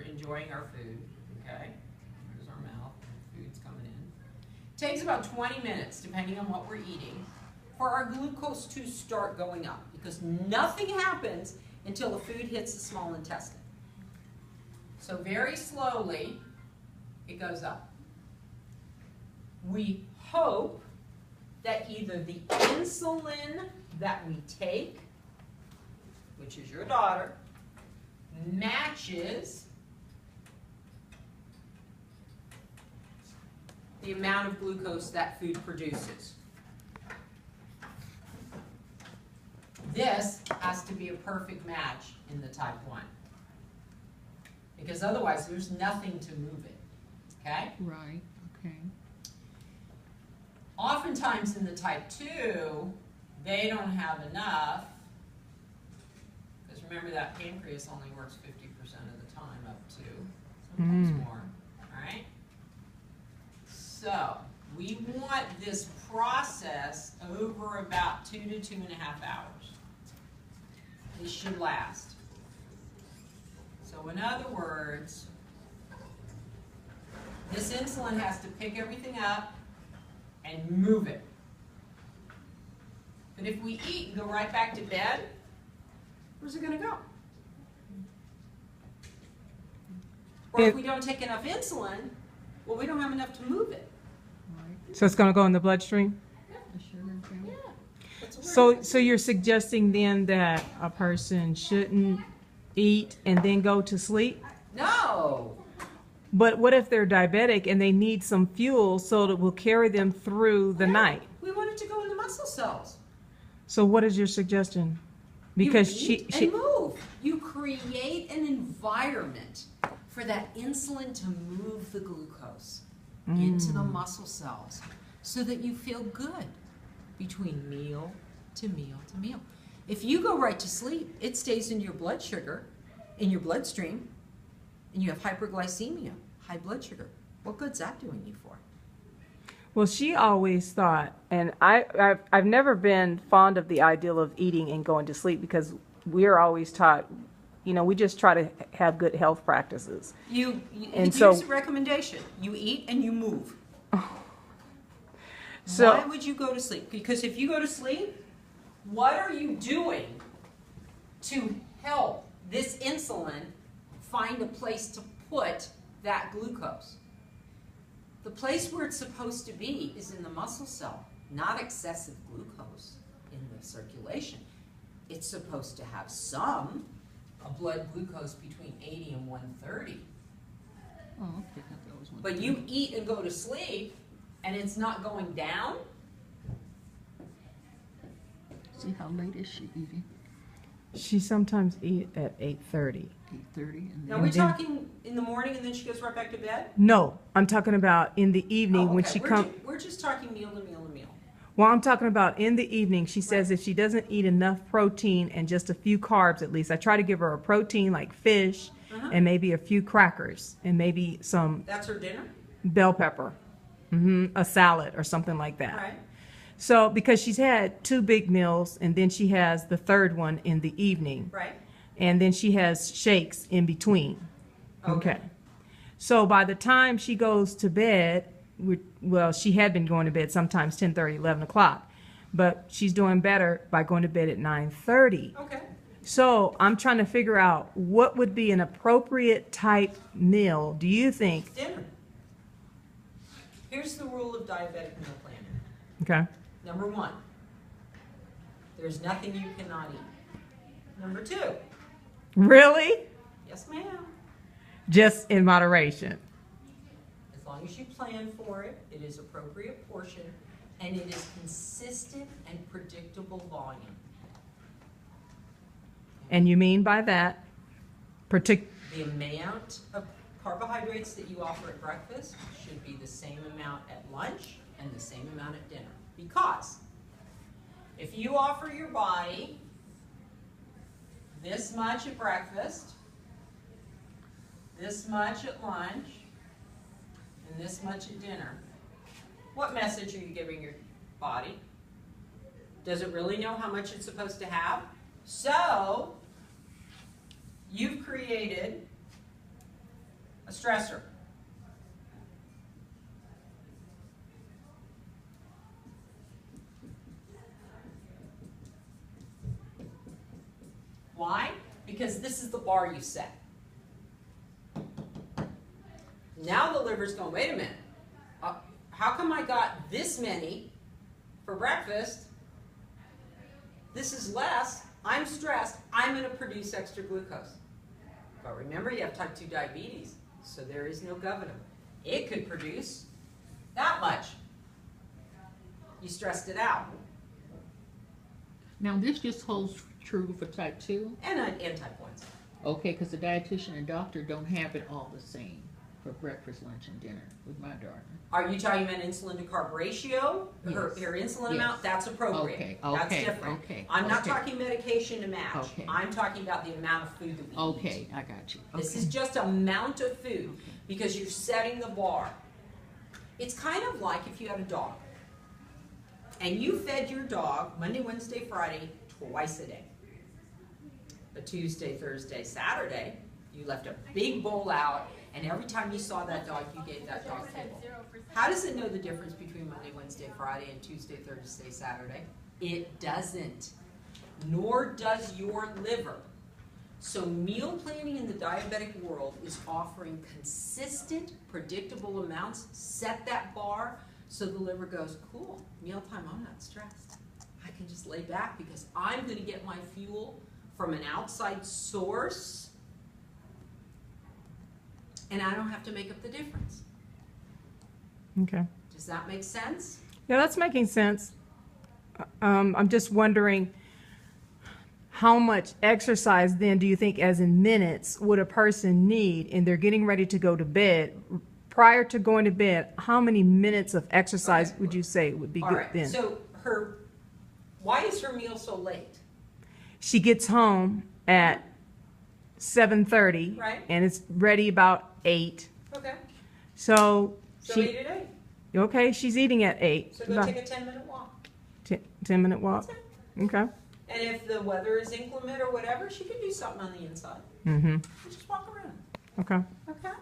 we're enjoying our food, okay? There's our mouth, food's coming in. Takes about 20 minutes, depending on what we're eating, for our glucose to start going up, because nothing happens until the food hits the small intestine. So very slowly, it goes up. We hope that either the insulin that we take, which is your daughter, matches the amount of glucose that food produces. This has to be a perfect match in the type 1. Because otherwise there's nothing to move it. Okay? Right, okay. Oftentimes in the type 2, they don't have enough. Because remember that pancreas only works 50% of the time, up to sometimes more. Alright? So we want this process over about 2 to 2.5 hours. It should last. So in other words, this insulin has to pick everything up and move it. But if we eat and go right back to bed, where's it going to go? Or if we don't take enough insulin, well, we don't have enough to move it. So it's going to go in the bloodstream? Yeah. So you're suggesting then that a person shouldn't eat and then go to sleep? No. But what if they're diabetic and they need some fuel so that will carry them through the night? We want it to go in the muscle cells. So what is your suggestion? Because you eat and move. You create an environment for that insulin to move the glucose into the muscle cells so that you feel good between meal to meal to meal. If you go right to sleep, it stays in your blood sugar, in your bloodstream, and you have hyperglycemia, high blood sugar. What good's that doing you for? Well, she always thought, and I've never been fond of the ideal of eating and going to sleep because we're always taught, you know, we just try to have good health practices. Here's a recommendation. You eat and you move. So, why would you go to sleep? Because if you go to sleep, what are you doing to help this insulin find a place to put that glucose? The place where it's supposed to be is in the muscle cell, not excessive glucose in the circulation. It's supposed to have some, a blood glucose between 80 and 130. Oh, okay. That was one. But you eat and go to sleep, and it's not going down. See, how late is she eating? she sometimes eat at 8:30. 8:30. Now, we're talking in the morning and then she goes right back to bed? No, I'm talking about in the evening when she comes. We're just talking meal to meal to meal. Well, I'm talking about in the evening. She says if she doesn't eat enough protein and just a few carbs at least, I try to give her a protein like fish and maybe a few crackers and maybe some That's her dinner? bell pepper, a salad or something like that. Right. So because she's had 2 big meals and then she has the third one in the evening. Right. And then she has shakes in between. Okay. So by the time she goes to bed, well, she had been going to bed sometimes 10:30, 11 o'clock, but she's doing better by going to bed at 9:30. Okay. So I'm trying to figure out what would be an appropriate type meal, do you think? Dinner. Here's the rule of diabetic meal planning. Okay. Number 1, there's nothing you cannot eat. Number 2, Really? yes ma'am. Just in moderation. As long as you plan for it, it is appropriate portion, and it is consistent and predictable volume. And you mean by that, The amount of carbohydrates that you offer at breakfast should be the same amount at lunch and the same amount at dinner. Because if you offer your body this much at breakfast, this much at lunch, and this much at dinner, what message are you giving your body? Does it really know how much it's supposed to have? So, you've created stressor. Why? Because this is the bar you set. Now the liver's going, wait a minute. How come I got this many for breakfast? This is less. I'm stressed. I'm going to produce extra glucose. But remember, you have type 2 diabetes, so there is no governor. It could produce that much. You stressed it out. Now this just holds true for type 2? And type 1s. Okay, because the dietitian and doctor don't have it all the same for breakfast, lunch, and dinner with my daughter. Are you talking about insulin to carb ratio? Her Yes. insulin Yes. amount? That's appropriate. Okay, That's okay, different. okay, I'm not okay. talking medication to match. Okay. I'm talking about the amount of food that we eat. Okay, I got you. This Okay. is just amount of food Okay. because you're setting the bar. It's kind of like if you had a dog and you fed your dog Monday, Wednesday, Friday twice a day. But Tuesday, Thursday, Saturday, you left a big bowl out, and every time you saw that dog, you gave that dog kibble. How does it know the difference between Monday, Wednesday, Friday, and Tuesday, Thursday, Saturday? It doesn't. Nor does your liver. So meal planning in the diabetic world is offering consistent, predictable amounts. Set that bar so the liver goes, cool, mealtime, I'm not stressed. I can just lay back because I'm going to get my fuel from an outside source, and I don't have to make up the difference. Okay. Does that make sense? Yeah, that's making sense. I'm just wondering how much exercise then do you think, as in minutes, would a person need, and they're getting ready to go to bed? Prior to going to bed, how many minutes of exercise would you say would be All good right, then? so why is her meal so late? She gets home at 7:30, Right. and it's ready about 8. Okay, So so she, 8 at 8. okay, she's eating at 8. So go take a 10-minute walk. 10-minute walk. That's it. Okay. And if the weather is inclement or whatever, she can do something on the inside. Mm-hmm. Just walk around. Okay. Okay?